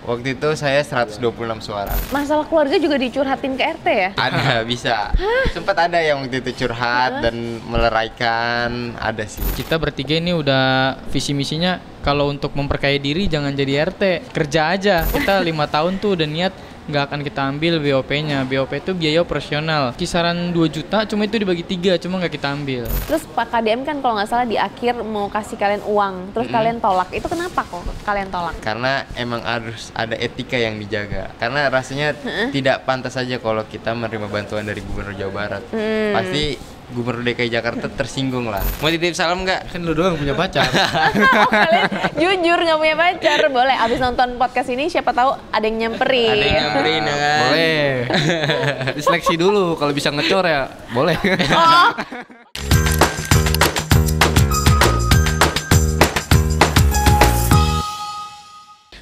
Waktu itu saya 126 suara. Masalah keluarga juga dicurhatin ke RT ya? Ada, bisa. Sempat ada yang waktu itu curhat dan meleraikan, ada sih. Kita bertiga ini udah visi misinya kalau untuk memperkaya diri jangan jadi RT, kerja aja. Kita 5 tahun tuh udah niat nggak akan kita ambil BOP-nya. BOP itu biaya operasional. Kisaran 2 juta, cuma itu dibagi 3, cuma nggak kita ambil. Terus Pak KDM kan kalau nggak salah di akhir mau kasih kalian uang, terus kalian tolak. Itu kenapa kok kalian tolak? Karena emang harus ada etika yang dijaga. Karena rasanya tidak pantas saja kalau kita menerima bantuan dari Gubernur Jawa Barat. Pasti Gubernur DKI Jakarta tersinggung lah. Mau titip salam nggak? Kan lu doang punya pacar. Oh, kalian jujur nggak punya pacar? Boleh, abis nonton podcast ini siapa tahu ada yang nyamperin. Ada yang nyamperin ya kan? Boleh. Diseleksi dulu, kalau bisa ngecor ya boleh. Oh.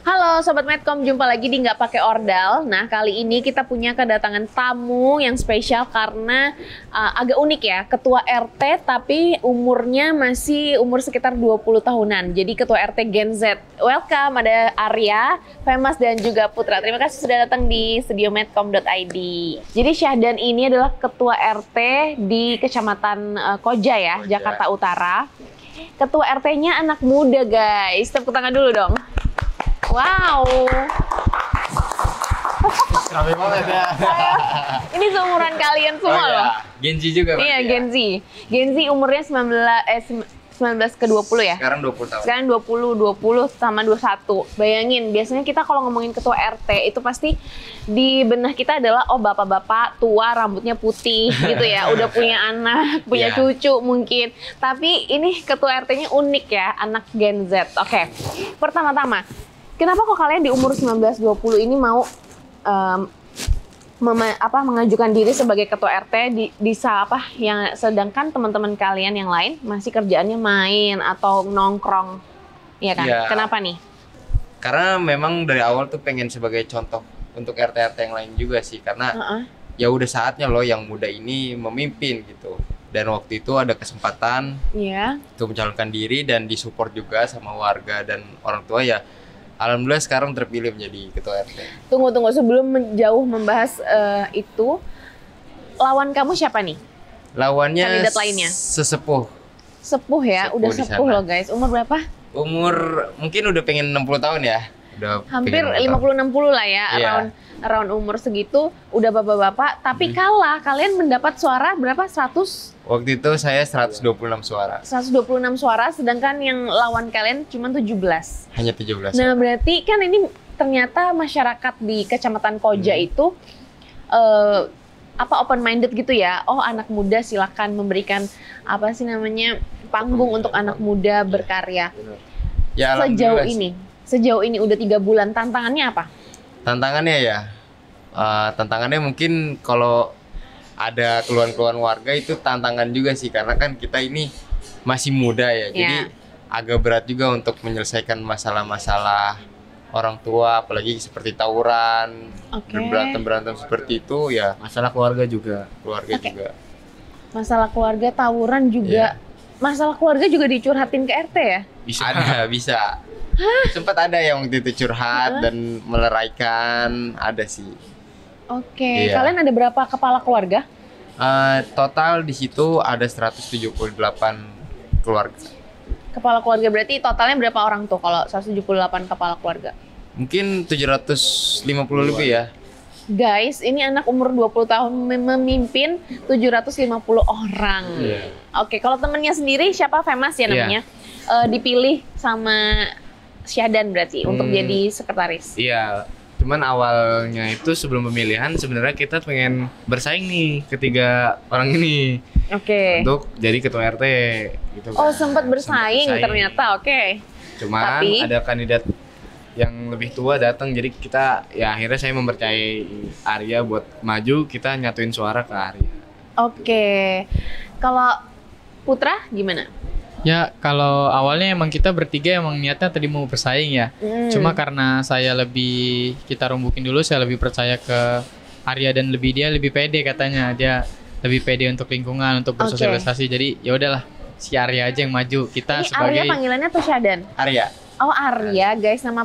Halo Sobat Medcom, jumpa lagi di Nggak Pakai Ordal. Nah, kali ini kita punya kedatangan tamu yang spesial karena agak unik ya. Ketua RT tapi umurnya masih umur sekitar 20 tahunan. Jadi Ketua RT Gen Z. Welcome, ada Arya, Femas dan juga Putra. Terima kasih sudah datang di studio medcom.id. Jadi Syahdan ini adalah Ketua RT di Kecamatan Koja ya, Jakarta Utara. Ketua RT-nya anak muda guys. Tepuk tangan dulu dong. Wow. Rame banget ya. Ini seumuran kalian semua loh. Gen Z juga. Iya, Gen Z. Gen Z umurnya 19 ke 20 ya? Sekarang 20 tahun. Sekarang 20 sama 21. Bayangin, biasanya kita kalau ngomongin ketua RT itu pasti di benak kita adalah oh bapak-bapak tua rambutnya putih gitu ya, udah punya anak, punya cucu mungkin. Tapi ini ketua RT-nya unik ya, anak Gen Z. Oke. Pertama-tama, kenapa kok kalian di umur 19-20 ini mau mengajukan diri sebagai ketua RT yang sedangkan teman-teman kalian yang lain masih kerjaannya main atau nongkrong, ya kan? Ya. Kenapa nih? Karena memang dari awal tuh pengen sebagai contoh untuk RT-RT yang lain juga sih, karena ya udah saatnya loh yang muda ini memimpin gitu. Dan waktu itu ada kesempatan untuk mencalonkan diri dan disupport juga sama warga dan orang tua ya. Alhamdulillah sekarang terpilih menjadi ketua RT. Tunggu, sebelum jauh membahas itu, lawan kamu siapa nih? Lawannya kandidat lainnya? Sesepuh. Sepuh ya, udah sepuh loh guys. Umur berapa? Umur mungkin udah pengen 60 tahun ya. Udah hampir 50-60 lah ya, around umur segitu udah bapak-bapak, tapi kalah. Kalian mendapat suara berapa? 100? Waktu itu saya 126 suara. 126 suara, sedangkan yang lawan kalian cuma 17. Hanya 17. Nah, berarti kan ini ternyata masyarakat di Kecamatan Koja itu open minded gitu ya. Oh, anak muda silakan memberikan panggung untuk anak muda berkarya. Ya, Sejauh ini udah 3 bulan, tantangannya apa? Tantangannya ya, tantangannya mungkin kalau ada keluhan-keluhan warga itu tantangan juga sih, karena kan kita ini masih muda ya, jadi agak berat juga untuk menyelesaikan masalah-masalah orang tua, apalagi seperti tawuran, berantem seperti itu ya. Masalah keluarga juga. Masalah keluarga, tawuran juga. Masalah keluarga juga dicurhatin ke RT ya? Bisa. Sempat ada yang waktu itu curhat dan meleraikan, ada sih. Oke. Kalian ada berapa kepala keluarga? Total di situ ada 178 keluarga. Kepala keluarga berarti totalnya berapa orang tuh kalau 178 kepala keluarga? Mungkin 750 lebih ya. Guys, ini anak umur 20 tahun memimpin 750 orang. Oke, kalau temennya sendiri siapa? Femas ya namanya? Dipilih sama Syahdan berarti untuk jadi sekretaris. Iya, cuman awalnya itu sebelum pemilihan sebenarnya kita pengen bersaing nih ketiga orang ini. Untuk jadi ketua RT gitu kan. Oh, sempat bersaing ternyata. Cuman ada kandidat yang lebih tua datang, jadi kita akhirnya saya mempercayai Arya buat maju, kita nyatuin suara ke Arya. Kalau Putra gimana? Ya, kalau awalnya emang kita bertiga emang niatnya tadi mau bersaing ya. Cuma karena kita rumbukin dulu, saya lebih percaya ke Arya dan dia lebih pede katanya. Dia lebih pede untuk lingkungan, untuk bersosialisasi. Jadi ya udahlah, si Arya aja yang maju. Kita ini sebagai Arya panggilannya atau Syahdan? Arya. Oh, Arya, guys. Nama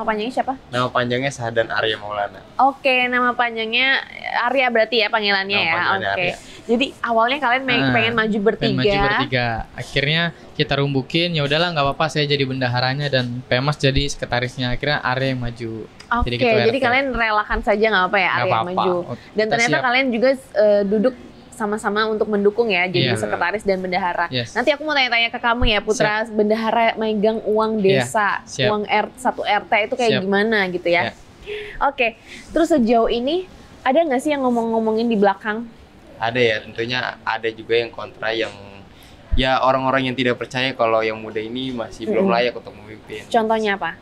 panjangnya siapa? Nama panjangnya Sahdan Arya Maulana. Oke, nama panjangnya Arya berarti ya panggilannya Nama ya. panggilannya Oke. Arya. Jadi awalnya kalian pengen maju bertiga. Pengen maju bertiga. Akhirnya kita rumbukin, ya udahlah nggak apa-apa saya jadi bendaharanya dan Pemas jadi sekretarisnya. Akhirnya Arya yang maju. Oke, jadi kalian relakan saja nggak apa-apa ya Arya yang maju. Dan Kita ternyata siap. kalian juga duduk sama-sama untuk mendukung ya, jadi Iya. sekretaris dan bendahara. Yes. Nanti aku mau tanya-tanya ke kamu ya, Putra, bendahara megang uang desa, siap. uang satu RT itu kayak Siap. gimana gitu ya? Ya. Oke, terus sejauh ini ada nggak sih yang ngomong-ngomongin di belakang? Ada ya, tentunya ada juga yang kontra, yang ya orang-orang yang tidak percaya kalau yang muda ini masih belum layak untuk memimpin. Contohnya apa?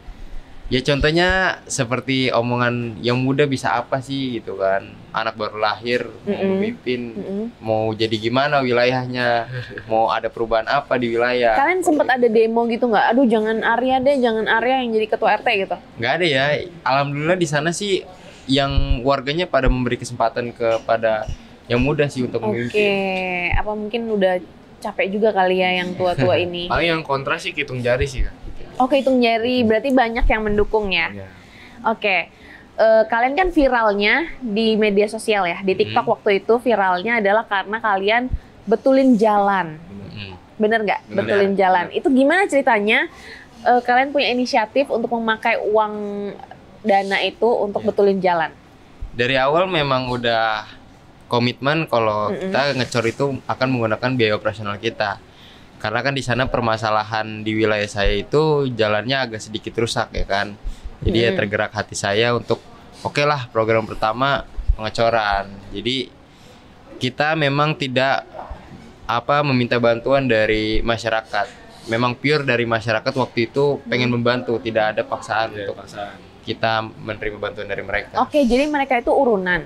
Ya contohnya seperti omongan yang muda bisa apa sih gitu kan. Anak baru lahir mau memimpin, mau jadi gimana wilayahnya, mau ada perubahan apa di wilayah. Kalian sempat ada demo gitu nggak? Aduh jangan Arya deh, jangan Arya yang jadi ketua RT gitu? Nggak ada ya. Alhamdulillah di sana sih yang warganya pada memberi kesempatan kepada yang muda sih untuk Oke, memimpin. apa mungkin udah capek juga kali ya yang tua-tua ini? Paling yang kontra sih hitung jari sih kan. Oke, hitung jari, berarti banyak yang mendukung ya? Iya. Oke, kalian kan viralnya di media sosial ya, di TikTok waktu itu viralnya adalah karena kalian betulin jalan. Bener nggak? Bener. Betulin jalan. Itu gimana ceritanya kalian punya inisiatif untuk memakai uang dana itu untuk betulin jalan? Dari awal memang udah komitmen kalau kita ngecor itu akan menggunakan biaya operasional kita. Karena kan di sana permasalahan di wilayah saya itu jalannya agak sedikit rusak ya kan. Jadi ya tergerak hati saya untuk oke lah program pertama pengecoran. Jadi kita memang tidak meminta bantuan dari masyarakat. Memang pure dari masyarakat waktu itu pengen membantu, tidak ada paksaan untuk kita menerima bantuan dari mereka. Oke, jadi mereka itu urunan.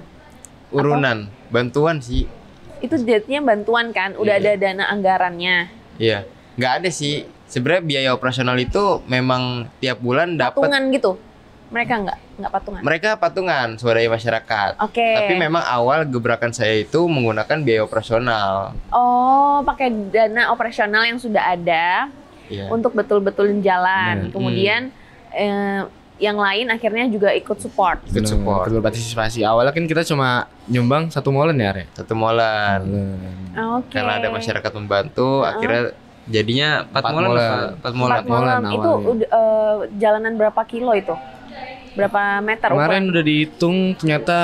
Urunan, bantuan sih. Itu jadinya bantuan kan, udah ada dana anggarannya. Iya, nggak ada sih. Sebenarnya biaya operasional itu memang tiap bulan dapat. Patungan gitu? Mereka nggak patungan? Mereka patungan swadaya masyarakat. Oke. Tapi memang awal gebrakan saya itu menggunakan biaya operasional. Oh, pakai dana operasional yang sudah ada Iya. untuk betul-betulin jalan. Kemudian yang lain akhirnya juga ikut support. Ikut support. Perlu partisipasi. Awalnya kan kita cuma nyumbang 1 molen ya, Re? 1 molen. Oke. Karena ada masyarakat membantu, akhirnya jadinya 4 molen. 4 molen. Itu jalanan berapa kilo itu? Berapa meter? Kemarin udah dihitung ternyata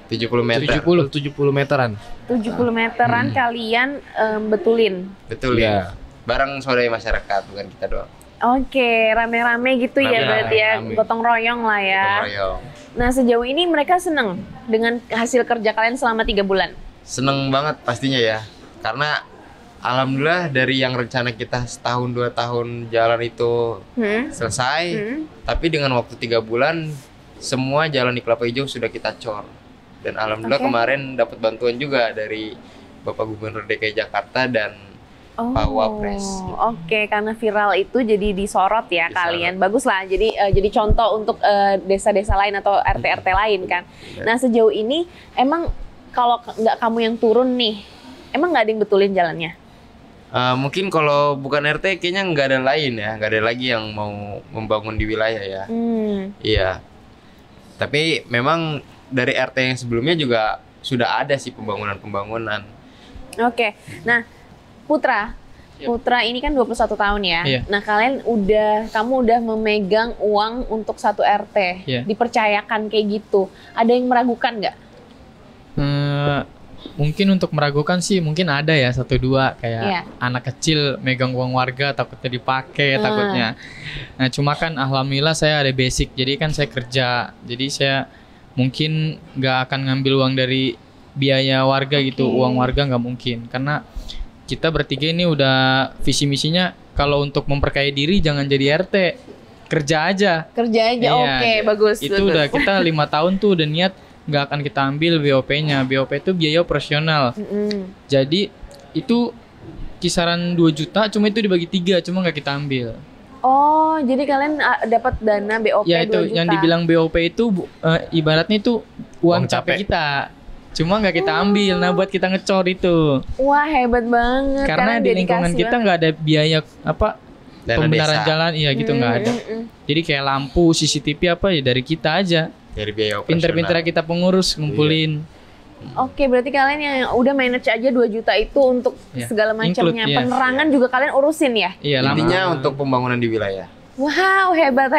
70 meter. 70 meteran. 70 meteran kalian betulin. Betul Iya. ya. Bareng swadaya masyarakat, bukan kita doang. Oke, rame-rame gitu ya Rame-rame, berarti ya, rame. gotong royong lah ya. Gotong royong. Nah sejauh ini mereka seneng dengan hasil kerja kalian selama 3 bulan? Seneng banget pastinya ya. Karena alhamdulillah dari yang rencana kita setahun 2 tahun jalan itu selesai, tapi dengan waktu 3 bulan semua jalan di Kelapa Hijau sudah kita cor. Dan alhamdulillah kemarin dapat bantuan juga dari Bapak Gubernur DKI Jakarta dan Pak Wapres. Oke, karena viral itu jadi disorot ya kalian. Bagus lah, jadi contoh untuk desa-desa lain atau RT-RT lain kan. Nah sejauh ini emang kalau nggak kamu yang turun nih, emang nggak ada yang betulin jalannya? Mungkin kalau bukan RT kayaknya nggak ada lain ya, nggak ada lagi yang mau membangun di wilayah ya. Iya. Tapi memang dari RT yang sebelumnya juga sudah ada sih pembangunan. Oke, nah Putra ini kan 21 tahun ya. Iya. Nah kamu udah memegang uang untuk 1 RT, Iya. dipercayakan kayak gitu. Ada yang meragukan nggak? Mungkin untuk meragukan sih mungkin ada ya 1-2 kayak Iya. anak kecil megang uang warga takutnya dipakai takutnya. Nah cuma kan alhamdulillah saya ada basic jadi kan saya kerja jadi saya mungkin nggak akan ngambil uang dari biaya warga gitu uang warga nggak mungkin karena kita bertiga ini udah visi misinya kalau untuk memperkaya diri jangan jadi RT kerja aja. Iya, oke, bagus. Itu udah kita 5 tahun tuh udah niat nggak akan kita ambil BOP-nya. BOP itu biaya operasional. Jadi itu kisaran 2 juta, cuma itu dibagi 3, cuma nggak kita ambil. Oh, jadi kalian dapat dana BOP Ya 2 itu juta. yang dibilang BOP itu ibaratnya itu uang capek kita. Cuma nggak kita ambil, nah buat kita ngecor itu. Wah hebat banget. Karena di dedikasi lingkungan kita banget. nggak ada biaya Dana pembenaran desa. jalan iya gitu nggak ada. Jadi kayak lampu, CCTV apa ya dari kita aja. Dari biaya operasional. Pinter-pinter kita pengurus ngumpulin. Oke, berarti kalian yang udah manage aja 2 juta itu untuk Iya. segala macamnya. Include, iya. Penerangan juga kalian urusin ya? Iya, Intinya untuk pembangunan di wilayah. Wow, hebat.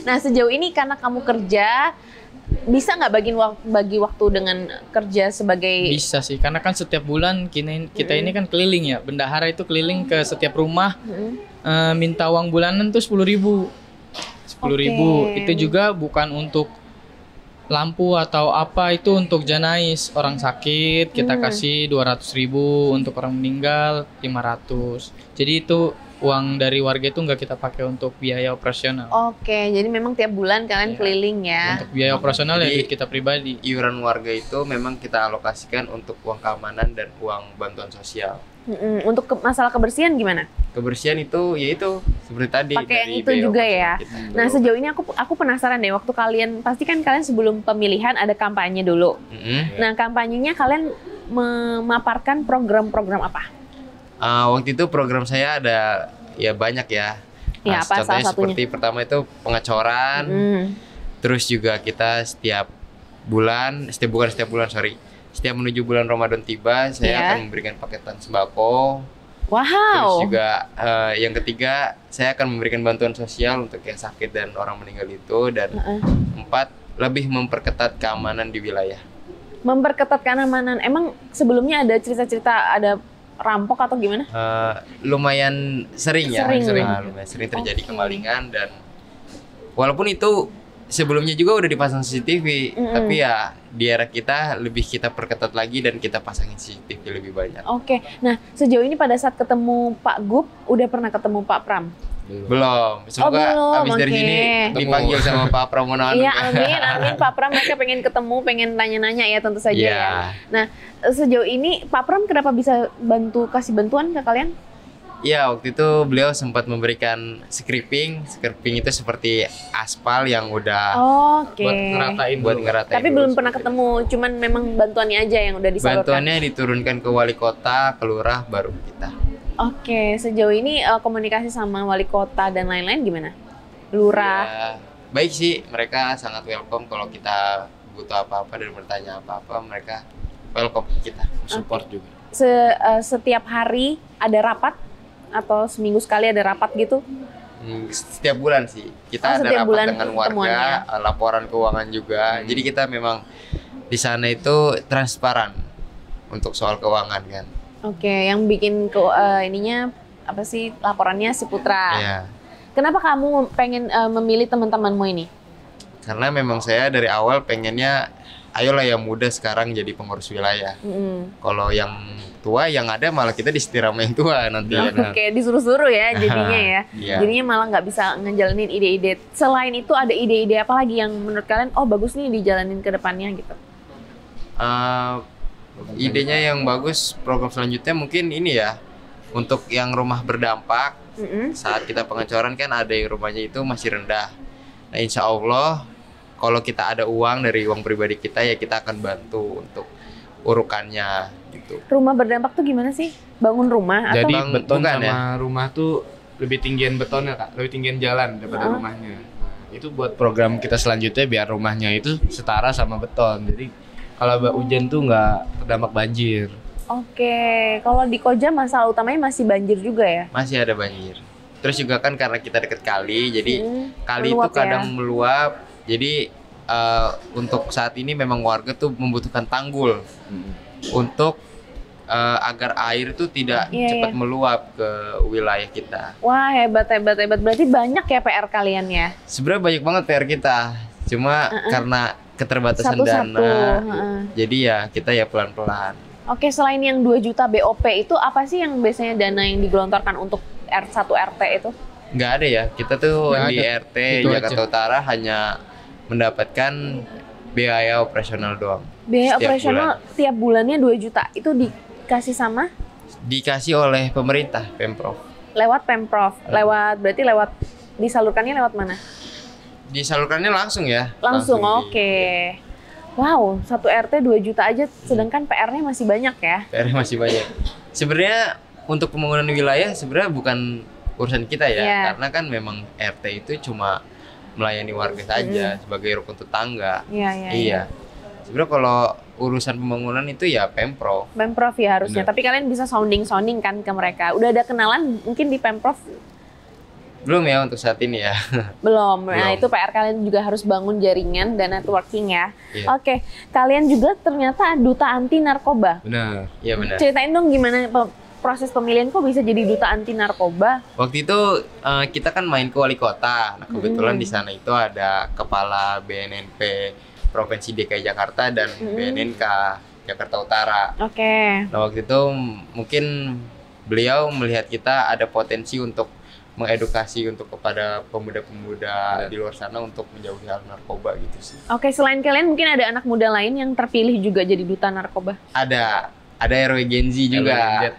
Nah, sejauh ini karena kamu kerja, bisa nggak bagi waktu dengan kerja sebagai... bisa sih, karena kan setiap bulan kita ini kan keliling ya. Bendahara itu keliling ke setiap rumah, minta uang bulanan tuh 10.000. 10.000 itu juga bukan untuk lampu atau apa, itu untuk janais orang sakit kita kasih 200.000, untuk orang meninggal 500. Jadi itu uang dari warga itu nggak kita pakai untuk biaya operasional. Oke, jadi memang tiap bulan kalian keliling ya? Untuk biaya operasional ya Jadi, duit kita pribadi. Iuran warga itu memang kita alokasikan untuk uang keamanan dan uang bantuan sosial. Untuk masalah kebersihan gimana? Kebersihan itu yaitu seperti tadi Pakai yang dari itu biaya juga operasional ya. kita. Nah, sejauh ini aku penasaran deh, waktu kalian pasti kan kalian sebelum pemilihan ada kampanye dulu. Nah, kampanyenya kalian memaparkan program-program apa? Waktu itu program saya ada ya banyak ya. Ya, apa salah contohnya satunya? seperti pertama itu pengecoran. Terus juga kita setiap bulan, setiap menuju bulan Ramadan tiba, saya akan memberikan paketan sembako. Wow. Terus juga yang ketiga, saya akan memberikan bantuan sosial untuk yang sakit dan orang meninggal itu. Dan 4, lebih memperketat keamanan di wilayah. Memperketat keamanan. Emang sebelumnya ada cerita-cerita ada rampok atau gimana? Lumayan sering ya, lumayan sering terjadi kemalingan. Dan walaupun itu sebelumnya juga udah dipasang CCTV, tapi ya di era kita lebih kita perketat lagi dan kita pasangin CCTV lebih banyak. Oke, nah sejauh ini pada saat ketemu Pak Gub, udah pernah ketemu Pak Pram? Belum. Semoga belum, habis dari sini dipanggil sama Pak Pramono. Iya, amin Pak Pram, mereka pengen ketemu, pengen tanya-nanya ya tentu saja ya. Nah, sejauh ini Pak Pram kenapa bisa kasih bantuan ke kalian? Iya, waktu itu beliau sempat memberikan scraping. Scraping itu seperti aspal yang udah buat ngeratain. Tapi belum pernah ketemu, cuman memang bantuannya aja yang udah disalurkan. Bantuannya diturunkan ke wali kota, ke lurah, baru kita. Oke, sejauh ini komunikasi sama wali kota dan lain-lain gimana? Lurah? Ya, baik sih, mereka sangat welcome kalau kita butuh apa-apa dan bertanya apa-apa, mereka welcome kita, support juga. Setiap hari ada rapat? Atau seminggu sekali ada rapat gitu? Setiap bulan sih. Kita ada rapat dengan warga, laporan keuangan juga. Jadi kita memang di sana itu transparan untuk soal keuangan kan. Oke, yang bikin ininya apa sih, laporannya si Putra. Iya. Kenapa kamu pengen memilih teman-temanmu ini? Karena memang saya dari awal pengennya ayolah yang muda sekarang jadi pengurus wilayah. Kalau yang tua yang ada malah kita disetir sama yang tua nanti. Oke, disuruh-suruh ya jadinya ya. Jadinya malah nggak bisa ngejalanin ide-ide. Selain itu ada ide-ide apa lagi yang menurut kalian bagus nih dijalanin ke depannya gitu? Idenya yang bagus program selanjutnya mungkin ini ya, untuk yang rumah berdampak. Saat kita pengecoran kan ada yang rumahnya itu masih rendah. Nah, insya Allah kalau kita ada uang dari uang pribadi kita ya kita akan bantu untuk urukannya gitu. Rumah berdampak tuh gimana sih? Bangun rumah Jadi atau beton sama rumah tuh lebih tinggian betonnya Kak, lebih tinggian jalan daripada rumahnya. Nah, itu buat program kita selanjutnya biar rumahnya itu setara sama beton. Jadi kalau hujan tuh nggak terdampak banjir. Oke, kalau di Koja masalah utamanya masih banjir juga ya? Masih ada banjir. Terus juga kan karena kita deket kali, jadi kali itu meluap kadang meluap. Jadi untuk saat ini memang warga tuh membutuhkan tanggul untuk agar air itu tidak cepat meluap ke wilayah kita. Wah, hebat. Berarti banyak ya PR kalian ya? Sebenarnya banyak banget PR kita. Cuma karena keterbatasan dana, jadi ya kita ya pelan-pelan. Oke, selain yang 2 juta BOP itu apa sih yang biasanya dana yang digelontorkan untuk R1 RT itu? Nggak ada ya, kita tuh Nggak di ada. RT Itu Jakarta aja. Utara hanya mendapatkan biaya operasional doang. Biaya Setiap operasional tiap bulannya 2 juta. Itu dikasih sama? Dikasih oleh pemerintah, Pemprov. Lewat Pemprov. Berarti lewat disalurkannya lewat mana? Disalurkannya langsung ya. Langsung, di- oke. Wow, 1 RT 2 juta aja, sedangkan PR-nya masih banyak ya? PR masih banyak. Sebenarnya untuk pembangunan wilayah sebenarnya bukan urusan kita ya. Iya. Karena kan memang RT itu cuma melayani warga saja sebagai rukun tetangga. Iya. Iya. Sebenarnya kalau urusan pembangunan itu ya Pemprov. Pemprov ya harusnya. Bener. Tapi kalian bisa sounding kan ke mereka. Udah ada kenalan mungkin di Pemprov? Belum ya untuk saat ini ya. Belum. Nah, Belum. itu PR kalian juga harus bangun jaringan dan networking ya. Iya. Oke, kalian juga ternyata duta anti narkoba. Benar. Iya benar. Ceritain dong gimana proses pemilihan kok bisa jadi duta anti narkoba? Waktu itu kita kan main ke wali kota. Nah, kebetulan di sana itu ada kepala BNNP Provinsi DKI Jakarta dan BNNK Jakarta Utara. Oke. Nah, waktu itu mungkin beliau melihat kita ada potensi untuk mengedukasi untuk kepada pemuda-pemuda di luar sana untuk menjauhi hal narkoba gitu sih. Oke, selain kalian mungkin ada anak muda lain yang terpilih juga jadi duta narkoba. Ada RW Gen Z juga.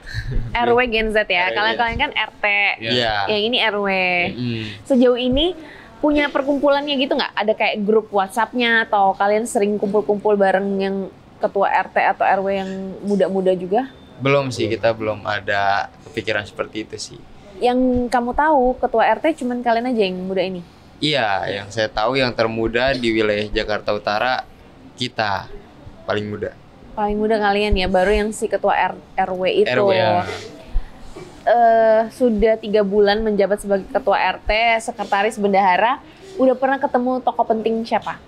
RW Gen Z ya. RW Kalian kan RT. Iya. Yang ini RW. Mm. Sejauh ini punya perkumpulannya gitu nggak? Ada kayak grup WhatsApp-nya atau kalian sering kumpul-kumpul bareng yang ketua RT atau RW yang muda-muda juga? Belum sih, kita belum ada kepikiran seperti itu sih. Yang kamu tahu ketua RT cuman kalian aja yang muda ini? Iya, yang saya tahu yang termuda di wilayah Jakarta Utara kita paling muda. Paling muda kalian ya, baru yang si ketua RW itu. RW ya. Sudah 3 bulan menjabat sebagai ketua RT, sekretaris bendahara. Udah pernah ketemu tokoh penting siapa?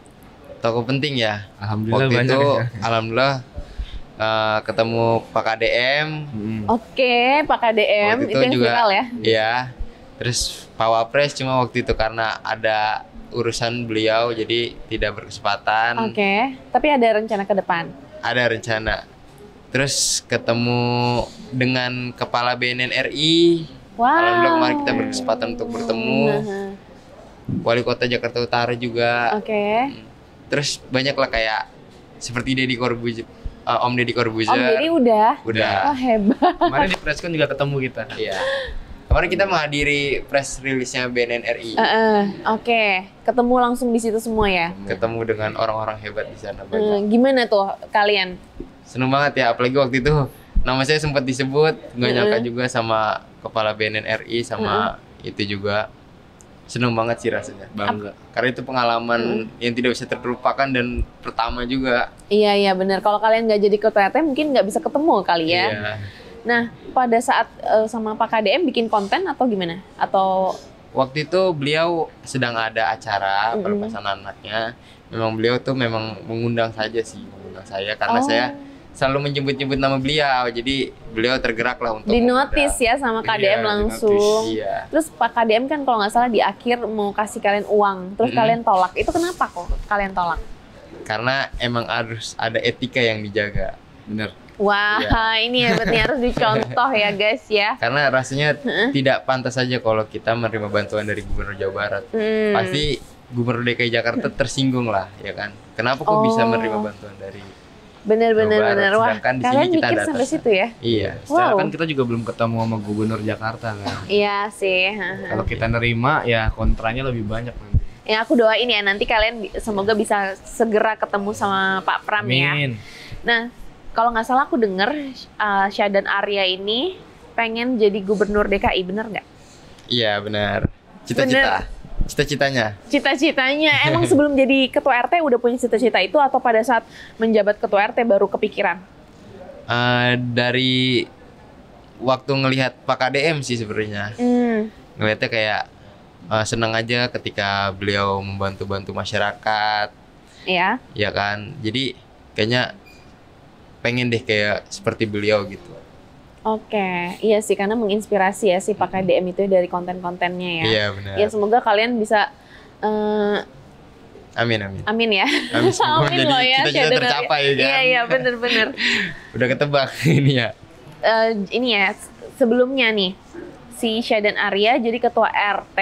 Tokoh penting ya. Alhamdulillah Waktu banyak itu, ya. alhamdulillah ketemu Pak KDM. Oke, Pak KDM Waktu itu yang viral ya? Iya. Terus Pak Wapres cuma waktu itu karena ada urusan beliau jadi tidak berkesempatan. Oke, tapi ada rencana ke depan? Ada rencana. Terus ketemu dengan Kepala BNN RI. Wow. Alhamdulillah kemarin kita berkesempatan untuk bertemu. Nah, Wali Kota Jakarta Utara juga. Oke. Terus banyak lah kayak seperti Deddy Corbuzier, Om Deddy Corbuzier. Om Deddy udah? Udah. Oh hebat. Kemarin di preskon juga ketemu kita. Iya. Kemarin kita menghadiri press release-nya BNN RI. Oke, ketemu langsung di situ semua ya? Ketemu dengan orang-orang hebat di sana banyak. Gimana tuh kalian? Seneng banget ya, apalagi waktu itu nama saya sempat disebut, nggak nyangka juga sama Kepala BNN RI sama itu juga. Seneng banget sih rasanya. Bangga. Karena itu pengalaman yang tidak bisa terlupakan dan pertama juga. Iya benar. Kalau kalian nggak jadi ketua RT mungkin nggak bisa ketemu kali ya. Iya. Nah, pada saat sama Pak KDM bikin konten atau gimana? Atau Waktu itu beliau sedang ada acara pelepasan anaknya. Memang beliau tuh memang mengundang saja sih, mengundang saya karena saya selalu menyebut-nyebut nama beliau. Jadi beliau tergerak lah untuk di notice ya sama KDM Iya, langsung. Iya. Terus Pak KDM kan kalau nggak salah di akhir mau kasih kalian uang, terus kalian tolak. Itu kenapa kok kalian tolak? Karena emang harus ada etika yang dijaga. Bener. Wah, ini hebatnya harus dicontoh ya guys ya. Karena rasanya tidak pantas saja kalau kita menerima bantuan dari Gubernur Jawa Barat. Pasti Gubernur DKI Jakarta tersinggung lah, ya kan? Kenapa kok bisa menerima bantuan dari Bener. Jawa Barat, Wah, sedangkan di sini kalian kita mikir ada sampai atasan. situ ya? Iya. Secara Wow. kan kita juga belum ketemu sama Gubernur Jakarta kan. Iya sih. Kalau kita nerima ya kontranya lebih banyak nanti. Ya aku doain ya nanti kalian semoga bisa segera ketemu sama Pak Pram ya. Amin. Nah, kalau nggak salah aku denger Syadan Arya ini pengen jadi gubernur DKI, bener nggak? Iya, benar. Cita-cita. Cita-citanya. Cita-citanya emang sebelum jadi ketua RT udah punya cita-cita itu atau pada saat menjabat ketua RT baru kepikiran? Dari waktu ngelihat Pak KDM sih sebenarnya. Ngelihatnya kayak senang aja ketika beliau membantu-bantu masyarakat. Ya. Ya kan? Jadi kayaknya pengen deh kayak seperti beliau gitu. Oke, iya sih karena menginspirasi ya si Pak KDM itu dari konten-kontennya ya. Iya, benar. Ya semoga kalian bisa Amin. amin ya. Amin, semoga Amin jadi loh ya. cita-cita Syadan Arya. tercapai kan. Iya bener. Udah ketebak ini ya. Ini ya sebelumnya nih si Syadan Arya jadi ketua RT.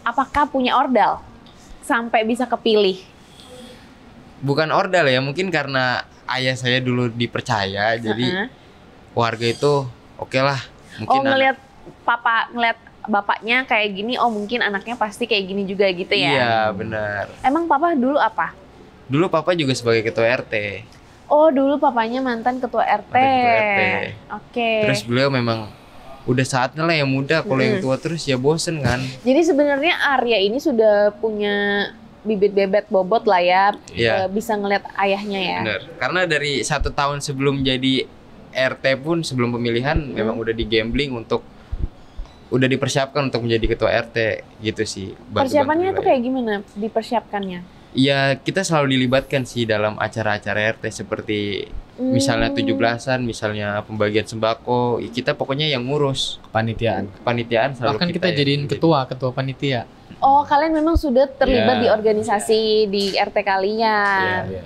Apakah punya ordal sampai bisa kepilih? Bukan ordal ya, mungkin karena ayah saya dulu dipercaya, jadi warga itu oke lah. Mungkin ngelihat ngelihat bapaknya kayak gini, oh mungkin anaknya pasti kayak gini juga gitu ya? Iya, benar. Emang papa dulu apa? Dulu papa juga sebagai ketua RT. Oh dulu papanya mantan ketua RT. Mantan ketua RT. Oke. Terus beliau memang udah saatnya lah yang muda. Kalau yang tua terus ya bosen kan. Jadi sebenarnya Arya ini sudah punya bibit bebet bobot lah ya, Iya. bisa ngeliat ayahnya ya. Bener. Karena dari 1 tahun sebelum jadi RT pun, sebelum pemilihan memang udah digambling untuk udah dipersiapkan untuk menjadi ketua RT gitu sih. Persiapannya tuh Bantu-bantu kayak gimana dipersiapkannya? ya kita selalu dilibatkan sih dalam acara-acara RT seperti misalnya 17-an, misalnya pembagian sembako, kita pokoknya yang ngurus. Kepanitiaan selalu Bahkan kita yang jadiin jadi. ketua panitia. Oh, kalian memang sudah terlibat Iya. di organisasi di RT kalian. Iya.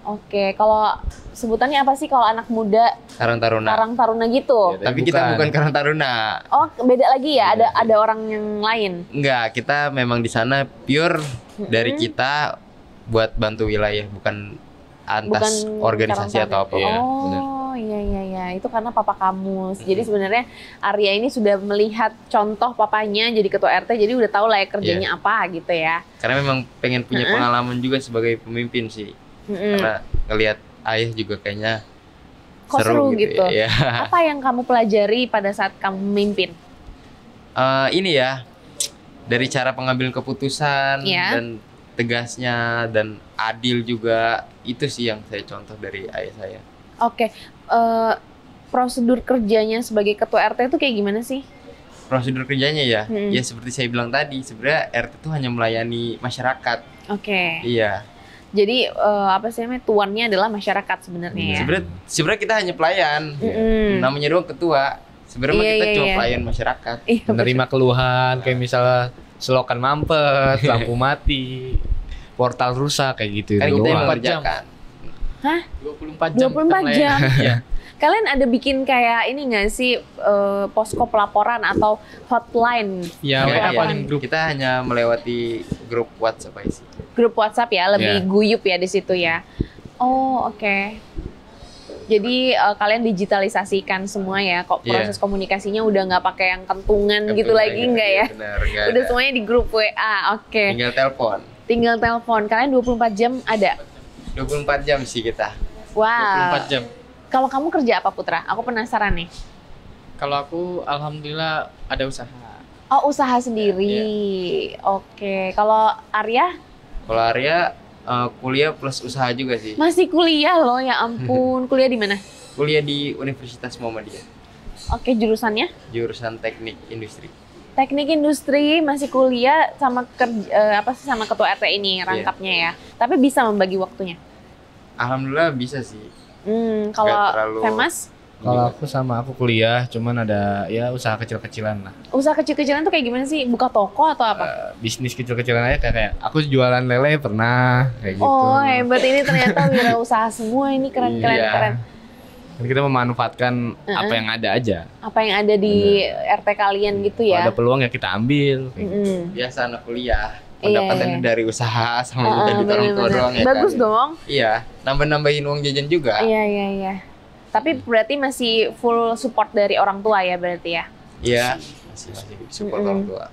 Oke, kalau sebutannya apa sih kalau anak muda? Karang Taruna. Karang Taruna gitu. Iya. Tapi kita bukan Karang Taruna. Oh, beda lagi ya. Ada orang yang lain. Enggak, kita memang di sana pure dari kita buat bantu wilayah, bukan antas Bukan organisasi Karang atau apa. Iya, Oh, iya. Itu karena papa kamu. Jadi sebenarnya Arya ini sudah melihat contoh papanya jadi ketua RT, jadi udah tahu lah ya kerjanya apa gitu ya. Karena memang pengen punya pengalaman juga sebagai pemimpin sih. Karena ngelihat ayah juga kayaknya Kok seru gitu? Ya. Apa yang kamu pelajari pada saat kamu memimpin? Ini ya, dari cara pengambilan keputusan Iya. dan tegasnya dan adil juga, itu sih yang saya contoh dari ayah saya. Oke, prosedur kerjanya sebagai ketua RT itu kayak gimana sih? Prosedur kerjanya ya, ya seperti saya bilang tadi, sebenarnya RT itu hanya melayani masyarakat. Oke. Iya. Jadi apa sih namanya, tuannya adalah masyarakat sebenarnya ya. Sebenarnya kita hanya pelayan. Namanya doang ketua. Sebenarnya mah Iya, kita iya, cuma iya. pelayan masyarakat. Iya, Menerima keluhan kayak misalnya selokan mampet, lampu mati, portal rusak kayak gitu. Kan kita yang doang. mengerjakan. 24 jam. 24 jam. Iya. Kalian ada bikin kayak ini nggak sih posko pelaporan atau hotline? Ya, Nggak, WA iya. paling grup. Kita hanya melewati grup WhatsApp aja sih. Grup WhatsApp ya, lebih Iya. guyup ya di situ ya. Oh, oke. Jadi kalian digitalisasikan semua ya, kok Iya. proses komunikasinya udah nggak pakai yang kentungan gitu lagi nggak ya? Benar, nggak Udah ada. semuanya di grup WA, oke. Tinggal telepon. Tinggal telepon. Kalian 24 jam ada? 24 jam sih kita. Wow. 24 jam. Kalau kamu kerja apa Putra? Aku penasaran nih. Kalau aku alhamdulillah ada usaha. Oh, usaha sendiri. Oke. Kalau Arya Kalau Arya kuliah plus usaha juga sih. masih kuliah loh, ya ampun. Kuliah di mana? Kuliah di Universitas Muhammadiyah, Oke, jurusannya jurusan teknik industri. teknik industri, masih kuliah sama kerja apa sih sama ketua RT ini rangkapnya ya. Tapi bisa membagi waktunya. Alhamdulillah bisa sih. Kalau Nggak terlalu- Femas, Kalau aku kuliah, cuman ada ya usaha kecil-kecilan lah. usaha kecil-kecilan tuh kayak gimana sih? Buka toko atau apa? Bisnis kecil-kecilan aja kayak aku jualan lele pernah kayak gitu. Oh, hebat, ini ternyata wirausaha semua, ini keren. Iya. Dan kita memanfaatkan apa yang ada aja. Apa yang ada di RT kalian gitu Kalau ya. ada peluang ya kita ambil. kayak gitu. Biasa anak kuliah. Iya, Pendapatannya iya. dari usaha sama juga di orang tua Bener-bener. doang ya Bagus kan? dong. Iya, nambah-nambahin uang jajan juga. Iya. Tapi berarti masih full support dari orang tua ya berarti ya? Iya, masih support orang tua.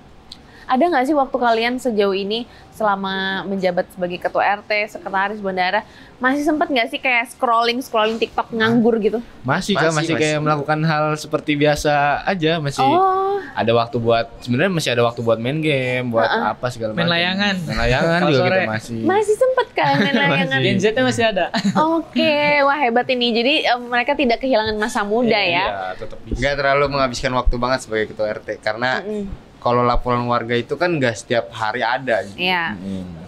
Ada nggak sih waktu kalian sejauh ini selama menjabat sebagai ketua RT, sekretaris bendahara, masih sempet nggak sih kayak scrolling TikTok nganggur gitu? Masih Masih. kayak melakukan hal seperti biasa aja, masih Oh, ada waktu buat sebenarnya masih ada waktu buat main game, buat apa segala Main macam. layangan. Main layangan Kalau juga sore. kita masih. masih sempet kan main layangan? Gen Z-nya masih ada. Oke, wah hebat ini. Jadi mereka tidak kehilangan masa muda ya? Iya, tetap bisa. Nggak terlalu menghabiskan waktu banget sebagai ketua RT karena kalau laporan warga itu kan nggak setiap hari ada. Iya.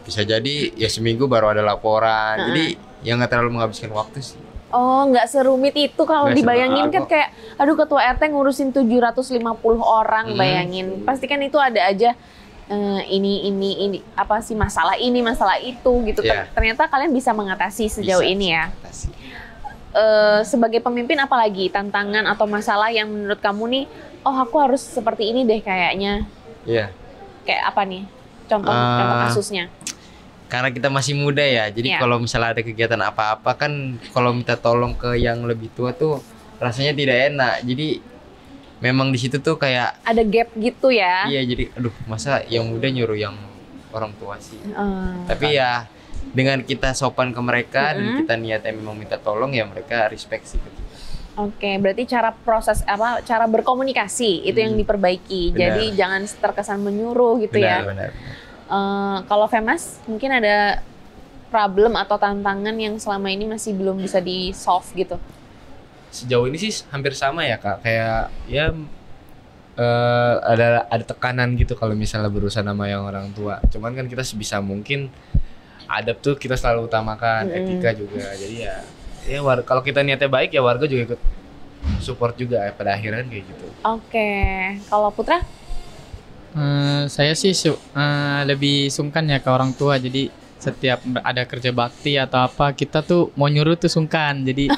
Bisa jadi ya seminggu baru ada laporan. Jadi ya nggak terlalu menghabiskan waktu sih. Oh, nggak serumit itu kalau Nggak dibayangin serumit kan kok. kayak, aduh ketua RT ngurusin 750 orang, bayangin. Pasti kan itu ada aja ini apa sih masalah ini masalah itu gitu. Iya. Ternyata kalian bisa mengatasi sejauh Bisa, ini ya. bisa. Sebagai pemimpin apalagi tantangan atau masalah yang menurut kamu nih, oh aku harus seperti ini deh kayaknya. Iya. Kayak apa nih? Contoh kasusnya. Karena kita masih muda ya, jadi Iya. kalau misalnya ada kegiatan apa-apa kan kalau minta tolong ke yang lebih tua tuh rasanya tidak enak. Jadi memang di situ tuh kayak Ada gap gitu ya. iya, jadi aduh masa yang muda nyuruh yang orang tua sih. Eh, Tapi ya dengan kita sopan ke mereka dan kita niatnya memang minta tolong ya mereka respect sih ke kita. Oke, berarti cara berkomunikasi itu yang diperbaiki. Benar. Jadi jangan terkesan menyuruh gitu ya. Benar. Kalau Femas mungkin ada problem atau tantangan yang selama ini masih belum bisa di solve gitu. Sejauh ini sih hampir sama ya Kak, kayak ya ada tekanan gitu kalau misalnya berurusan sama yang orang tua. Cuman kan kita sebisa mungkin adab tuh kita selalu utamakan, etika juga. Jadi ya kalau kita niatnya baik ya warga juga ikut support juga pada akhirnya kayak gitu. Oke, kalau Putra? Saya sih lebih sungkan ya ke orang tua. Jadi setiap ada kerja bakti atau apa, kita tuh mau nyuruh tuh sungkan. Jadi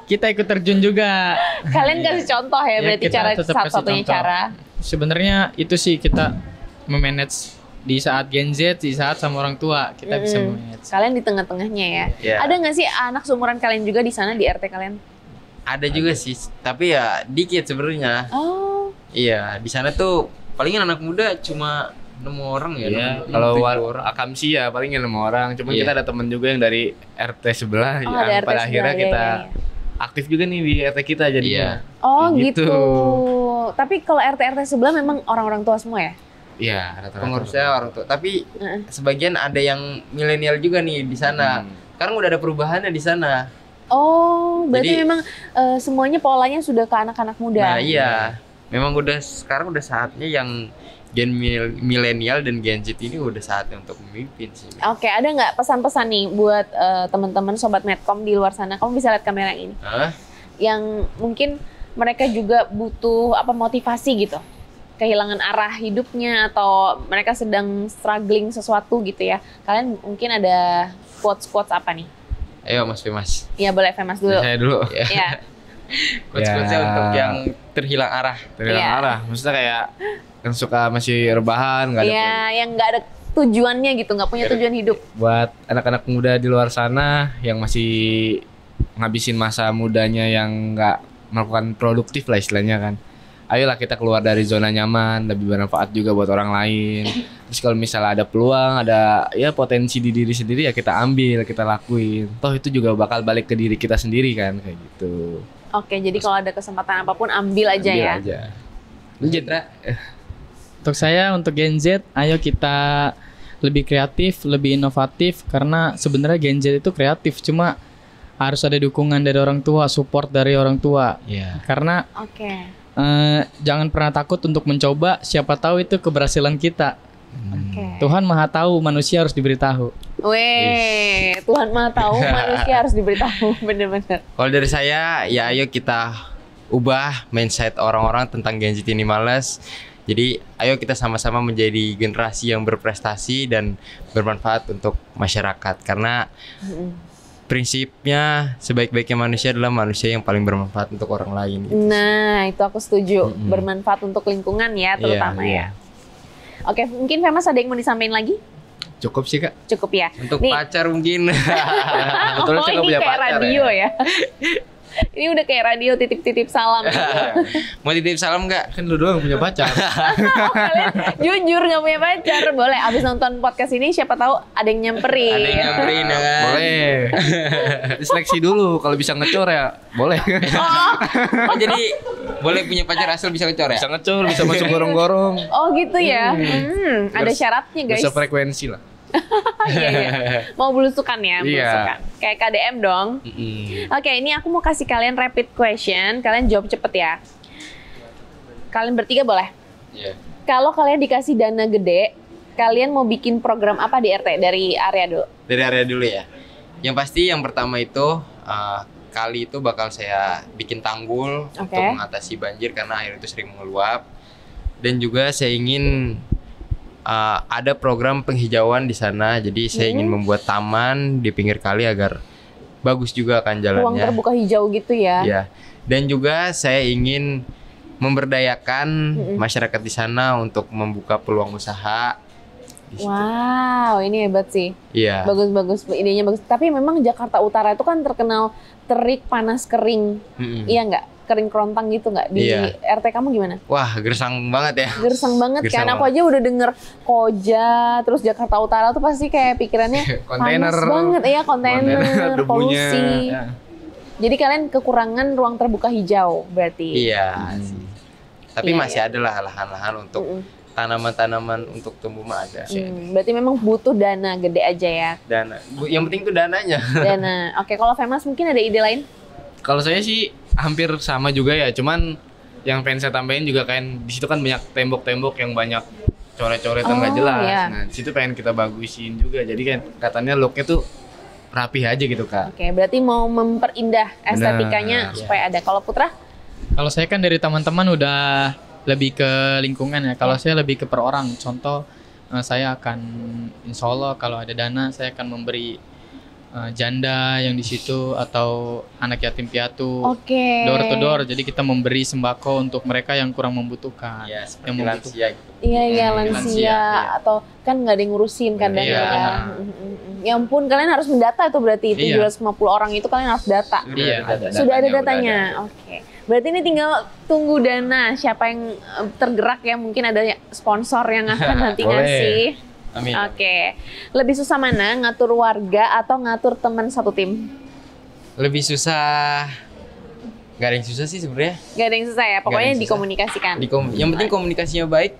kita ikut terjun juga. Kalian kasih contoh ya, berarti kita cara tetap kasih satu-satunya contoh. cara. Sebenarnya itu sih kita memanage di saat Gen Z, di saat sama orang tua kita bisa memanage. Kalian di tengah-tengahnya ya. Iya. Ada nggak sih anak seumuran kalian juga di sana di RT kalian? Ada juga sih, tapi ya dikit sebenarnya. Oh, Iya, di sana tuh palingan anak muda cuma 6 orang ya. Ya, enam, kalau tujuh orang. Akamsi ya palingnya 6 orang. Cuman Iya. kita ada temen juga yang dari RT sebelah ada yang RT pada akhirnya sebelah, kita iya. aktif juga nih di RT kita jadinya. Oh Kayak gitu. Tapi kalau RT sebelah memang orang-orang tua semua ya? Iya, rata-rata. Pengurusnya orang tua. Tapi Heeh. sebagian ada yang milenial juga nih di sana. Sekarang udah ada perubahannya di sana. Oh, berarti Jadi- memang semuanya polanya sudah ke anak-anak muda. Nah, iya. Memang sekarang udah saatnya yang Gen milenial dan Gen Z ini udah saatnya untuk memimpin sih. Oke, ada nggak pesan-pesan nih buat teman-teman sobat Medcom di luar sana? Kamu bisa lihat kamera yang ini. Hah? Yang mungkin mereka juga butuh motivasi gitu. Kehilangan arah hidupnya atau mereka sedang struggling sesuatu gitu ya. Kalian mungkin ada quotes-quotes apa nih? Ayo Mas Fimas. Ya boleh Femas dulu. Saya dulu. Ya. Quotes-quotesnya Ya. untuk yang terhilang arah. Terhilang Iya. arah. Maksudnya kayak yang suka masih rebahan, nggak ada Ya, yang nggak ada tujuannya gitu, nggak punya tujuan hidup. buat anak-anak muda di luar sana yang masih ngabisin masa mudanya yang nggak melakukan produktif lah istilahnya kan. Ayolah kita keluar dari zona nyaman, lebih bermanfaat juga buat orang lain. Terus kalau misalnya ada peluang, ada ya potensi di diri sendiri ya kita ambil, kita lakuin. Toh itu juga bakal balik ke diri kita sendiri kan kayak gitu. Oke, jadi kalau ada kesempatan apapun ambil aja Ambil ya. aja. Lu Jedra? Untuk saya, untuk Gen Z, ayo kita lebih kreatif, lebih inovatif. Karena sebenarnya Gen Z itu kreatif, cuma harus ada dukungan dari orang tua, support dari orang tua. Iya. Karena Oke. jangan pernah takut untuk mencoba, siapa tahu itu keberhasilan kita. Oke. Tuhan Maha Tahu, manusia harus diberitahu. Weh, Tuhan Maha tahu, manusia harus diberitahu, bener-bener. Kalau dari saya, ya ayo kita ubah mindset orang-orang tentang Gen Z ini malas. Jadi ayo kita sama-sama menjadi generasi yang berprestasi dan bermanfaat untuk masyarakat. Karena prinsipnya sebaik-baiknya manusia adalah manusia yang paling bermanfaat untuk orang lain. Gitu. Nah, itu aku setuju. Bermanfaat untuk lingkungan ya, terutama Iya. ya. Oke, mungkin Femas ada yang mau disampaikan lagi? Cukup sih kak. Cukup ya. Untuk Nih. pacar mungkin. Kebetulan saya nggak ini punya kayak pacar radio ya. Ini udah kayak radio titip-titip salam gitu. Mau titip salam nggak? Kan lu doang punya pacar. Kalian jujur nggak punya pacar, boleh abis nonton podcast ini siapa tahu ada yang nyamperin. Ada yang nyamperin ya kan? Boleh. Diseleksi dulu kalau bisa ngecor ya. Boleh. Oh jadi boleh punya pacar asal bisa ngecor ya? Bisa ngecor, bisa masuk gorong-gorong. Oh gitu ya. Ada Harus- syaratnya guys. Bisa frekuensi lah. Iya, iya. Mau belusukan ya, Iya. belusukan. Kayak KDM dong. Oke, ini aku mau kasih kalian rapid question. Kalian jawab cepet ya. Kalian bertiga boleh? Iya. Kalau kalian dikasih dana gede, kalian mau bikin program apa di RT? Dari area dulu. Dari area dulu ya. Yang pasti yang pertama itu kali itu bakal saya bikin tanggul Oke. untuk mengatasi banjir karena air itu sering meluap. Dan juga saya ingin ada program penghijauan di sana. Jadi saya ingin membuat taman di pinggir kali agar bagus juga kan Ruang jalannya. terbuka hijau gitu ya. Ya. Dan juga saya ingin memberdayakan masyarakat di sana untuk membuka peluang usaha. Di situ. Wow, ini hebat sih. Iya. Bagus-bagus, idenya bagus. Tapi memang Jakarta Utara itu kan terkenal terik, panas, kering. Mm-mm. Iya nggak? Kering kerontang gitu nggak? Di Iya. RT kamu gimana? Wah, gersang banget ya. Gersang banget Gersang kan? Aku banget. aja udah denger Koja, terus Jakarta Utara tuh pasti kayak pikirannya Kontainer. panas banget. Iya, kontainer, Kontainer, debunya. polusi. Ya. Jadi kalian kekurangan ruang terbuka hijau berarti. Iya sih. Tapi Iya, masih iya. ada lah lahan-lahan untuk tanaman-tanaman untuk tumbuh mah ada. Berarti memang butuh dana gede aja ya. Dana. Yang penting tuh dananya. Dana. Oke, kalau Femas mungkin ada ide lain? Kalau saya sih hampir sama juga ya, cuman yang pengen saya tambahin juga kan di situ kan banyak tembok-tembok yang banyak coret-coretan nggak Oh, jelas. iya. Nah, di situ pengen kita bagusin juga. Jadi kan katanya looknya tuh rapih aja gitu, Kak. Oke, berarti mau memperindah estetikanya Benar. supaya ada. Kalau Putra? Kalau saya kan dari teman-teman udah lebih ke lingkungan ya. Kalau saya lebih ke per orang. Contoh, saya akan insya Allah kalau ada dana saya akan memberi janda yang di situ atau anak yatim piatu. Oke. Door to door. Jadi kita memberi sembako untuk mereka yang kurang membutuhkan. Iya, yang seperti membutuhkan. lansia gitu. Iya, iya, Lansia, lansia iya. atau kan nggak ada yang ngurusin kadang Iya, ya. benar. Ya ampun, kalian harus mendata itu berarti itu Iya. 750 orang itu kalian harus data. Iya, Sudah ada udah datanya. ada. Oke. Berarti ini tinggal tunggu dana siapa yang tergerak ya, mungkin ada sponsor yang akan nanti Boleh. ngasih. Amin. Oke. Lebih susah mana ngatur warga atau ngatur teman satu tim? Lebih susah. Gak ada yang susah sih sebenarnya. Gak ada yang susah ya, pokoknya yang susah. dikomunikasikan. Yang penting komunikasinya baik,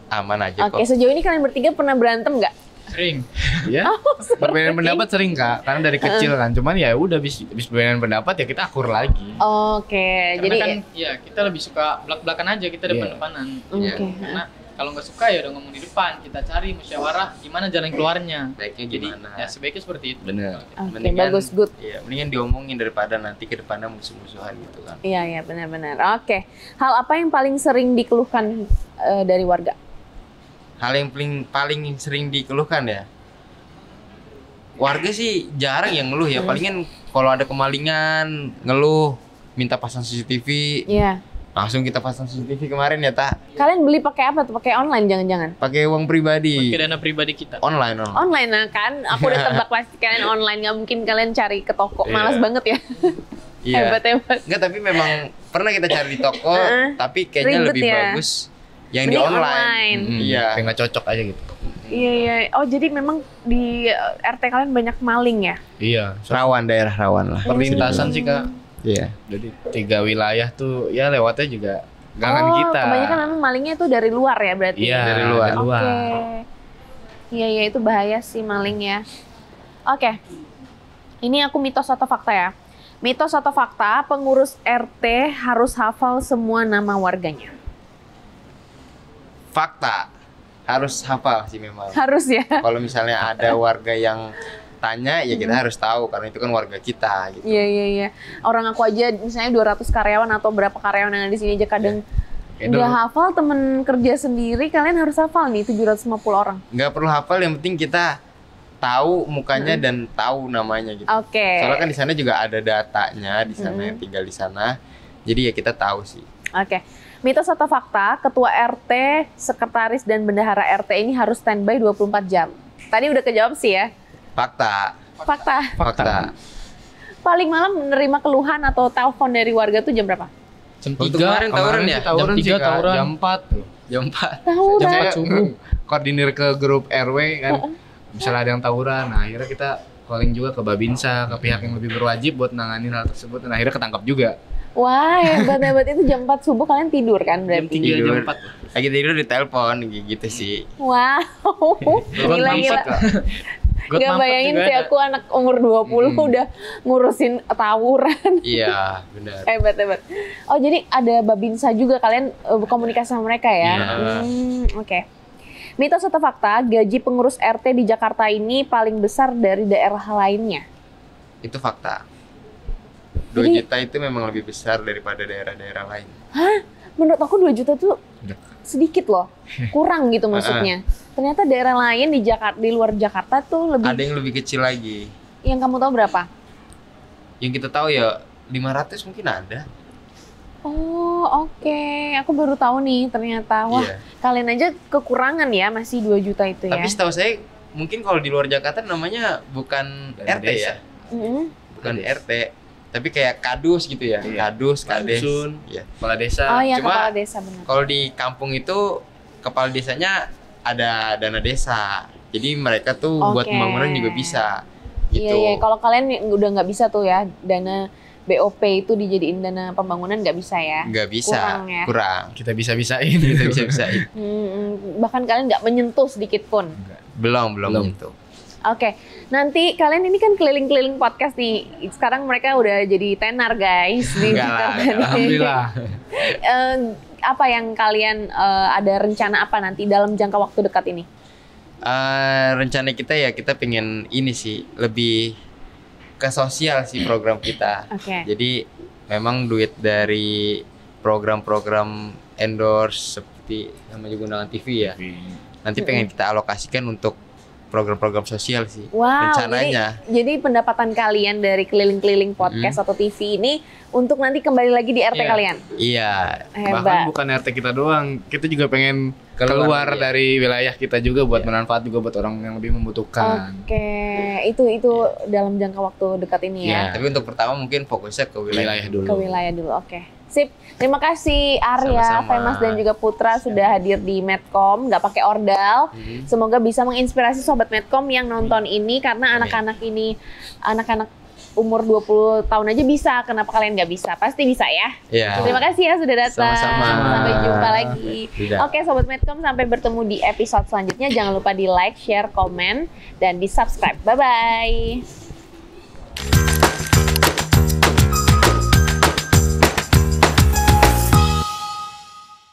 aman aja Oke, kok. sejauh ini kalian bertiga pernah berantem nggak? Sering. Ya, perbedaan pendapat sering, Kak. Karena dari kecil kan. Cuman ya udah habis perbedaan pendapat ya kita akur lagi. Oke, Karena jadi kan ya kita lebih suka belak-belakan aja, kita Iya. depan-depanan. Oke. Karena kalau nggak suka ya udah ngomong di depan, kita cari musyawarah gimana jalan keluarnya. Baiknya Jadi gimana? ya sebaiknya seperti itu. Bener. Oke, bagus, good. Iya, mendingan diomongin daripada nanti ke depannya musuh-musuhan gitu kan. Iya, iya, benar-benar. Oke, hal apa yang paling sering dikeluhkan dari warga? Hal yang paling sering dikeluhkan ya. Warga sih jarang yang ngeluh ya. Palingan kalau ada kemalingan ngeluh, minta pasang CCTV. Iya. Langsung kita pasang CCTV kemarin ya, Tak. Kalian beli pakai apa tuh? Pakai online jangan-jangan? Pakai uang pribadi. Pakai dana pribadi kita. Online. Online nah kan? Aku udah tebak pasti kalian online, nggak mungkin kalian cari ke toko. Iya. Malas banget ya. Iya. Hebat-hebat. Enggak, tapi memang pernah kita cari di toko, tapi kayaknya Ribet lebih ya. bagus yang di Mending online. online. Iya. Kayak nggak cocok aja gitu. Iya, iya. Oh, jadi memang di RT kalian banyak maling ya? Iya. Rawan, daerah rawan lah. Perlintasan sih, Kak. Iya. Jadi 3 wilayah tuh ya lewatnya juga gangan Oh, kita. kebanyakan memang malingnya tuh dari luar ya berarti? Iya, Dari luar. Oke. Iya, iya, itu bahaya sih maling ya. Oke. Ini aku mitos atau fakta ya. Mitos atau fakta, pengurus RT harus hafal semua nama warganya. Fakta. Harus hafal sih memang. Harus ya. Kalau misalnya ada warga yang tanya, ya kita harus tahu karena itu kan warga kita gitu. Iya, iya, iya. Orang aku aja misalnya 200 karyawan atau berapa karyawan yang ada di sini aja kadang Kayak nggak dulu. hafal, temen kerja sendiri, kalian harus hafal nih 750 orang. Nggak perlu hafal, yang penting kita tahu mukanya dan tahu namanya gitu. Oke. Soalnya kan di sana juga ada datanya di sana yang tinggal di sana. Jadi ya kita tahu sih. Oke. Mitos atau fakta, ketua RT, sekretaris, dan bendahara RT ini harus standby 24 jam. Tadi udah kejawab sih ya. Fakta. Fakta. Fakta. Paling malam menerima keluhan atau telepon dari warga tuh jam berapa? Jam Waktu 3 kemarin tawuran ya? sih tawuran Jam sih, 3 Kak. tawuran. Jam 4 tuh. Jam 4. Tawuran. Jam Saya 4 subuh. koordinir ke grup RW kan. Misalnya ada yang tawuran, nah akhirnya kita calling juga ke Babinsa, ke pihak yang lebih berwajib buat nanganin hal tersebut, dan akhirnya ketangkap juga. Wah, hebat-hebat. Itu jam 4 subuh kalian tidur kan Jam berarti? 3, jam Tidur. 4. Lagi tidur di telepon gitu sih. Wow. Gila-gila. God Gak mampet bayangin juga sih ada. aku anak umur 20 udah ngurusin tawuran. Iya, benar. Hebat-hebat. Oh, jadi ada Babinsa juga kalian komunikasi sama mereka ya? Iya. Oke. Mitos atau fakta, gaji pengurus RT di Jakarta ini paling besar dari daerah lainnya? Itu fakta. 2 Jadi- juta itu memang lebih besar daripada daerah-daerah lain. Menurut aku 2 juta tuh sedikit loh. Kurang gitu maksudnya. Ternyata daerah lain di Jakarta, di luar Jakarta tuh lebih. Ada yang lebih kecil lagi. Yang kamu tahu berapa? Yang kita tahu ya 500 mungkin ada. Oh, oke. Aku baru tahu nih ternyata. Wah, Iya. kalian aja kekurangan ya masih 2 juta itu ya. Tapi setahu saya mungkin kalau di luar Jakarta namanya bukan Dana RT desa. ya. Mm-mm. Bukan Kades. RT. Tapi kayak kadus gitu ya. Iya. Kadus, kades. Dusun. Iya. Kepala desa. Oh iya, Cuma- kepala desa benar. Kalau di kampung itu kepala desanya ada dana desa. Jadi mereka tuh buat Oke. pembangunan juga bisa. Gitu. Iya, iya. Kalau kalian udah nggak bisa tuh ya, dana BOP itu dijadiin dana pembangunan nggak bisa ya? Nggak bisa, Kurang ya? kurang. Kita bisa-bisain. Kita bisa-bisain. Bahkan kalian nggak menyentuh sedikit pun. Belum Belum. gitu. Oke, nanti kalian ini kan keliling-keliling podcast nih. Sekarang mereka udah jadi tenar guys di Enggak lah, Jakarta nih. Alhamdulillah. Apa yang kalian ada rencana apa nanti dalam jangka waktu dekat ini? Rencana kita ya kita pengen ini sih lebih ke sosial sih program kita. Oke. Jadi memang duit dari program-program endorse seperti namanya juga undangan TV ya. Nanti pengen kita alokasikan untuk program-program sosial sih. Wow, rencananya. jadi pendapatan kalian dari keliling-keliling podcast atau TV ini untuk nanti kembali lagi di RT Iya. kalian. Iya. Hebat. Bahkan bukan RT kita doang, kita juga pengen keluar lagi. dari wilayah kita juga buat bermanfaat juga buat orang yang lebih membutuhkan. Oke, itu dalam jangka waktu dekat ini ya. Iya. Tapi untuk pertama mungkin fokusnya ke wilayah. Wilayah dulu. Ke wilayah dulu. Oke. Sip. Terima kasih Arya, Sama-sama. Femas dan juga Putra sudah hadir di Medcom, nggak pakai ordal. Semoga bisa menginspirasi sobat Medcom yang nonton ini karena anak-anak ini anak-anak umur 20 tahun aja bisa, kenapa kalian nggak bisa? Pasti bisa ya. Iya. Terima kasih ya sudah datang. Sama-sama. Sampai jumpa lagi. Tidak. Oke sobat Medcom, sampai bertemu di episode selanjutnya. Jangan lupa di like, share, komen, dan di subscribe. Bye bye.